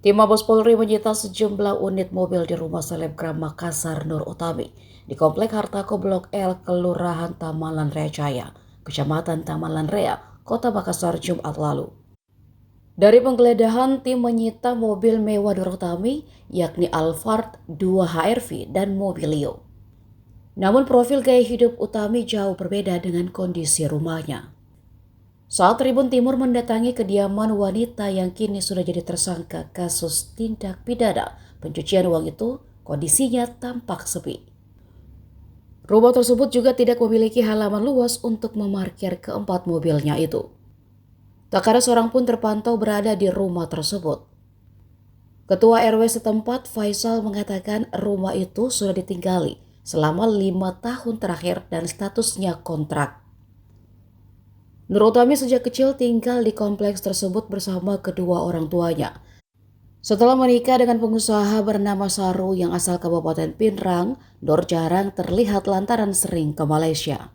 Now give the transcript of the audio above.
Tim Mabes Polri menyita sejumlah unit mobil di rumah selebgram Makassar Nur Utami di Komplek Hartako Blok L, Kelurahan Tamalan Rea Jaya, Kecamatan Tamalan Rea, Kota Makassar, Jumat lalu. Dari penggeledahan, tim menyita mobil mewah Nur Utami, yakni Alphard 2 HRV dan Mobilio. Namun profil gaya hidup Utami jauh berbeda dengan kondisi rumahnya. Saat Tribun Timur mendatangi kediaman wanita yang kini sudah jadi tersangka kasus tindak pidana pencucian uang itu, kondisinya tampak sepi. Rumah tersebut juga tidak memiliki halaman luas untuk memarkir keempat mobilnya itu. Tak ada seorang pun terpantau berada di rumah tersebut. Ketua RW setempat Faisal mengatakan rumah itu sudah ditinggali selama 5 tahun terakhir dan statusnya kontrak. Nur Utami sejak kecil tinggal di kompleks tersebut bersama kedua orang tuanya. Setelah menikah dengan pengusaha bernama Saru yang asal Kabupaten Pinrang, Nur jarang terlihat lantaran sering ke Malaysia.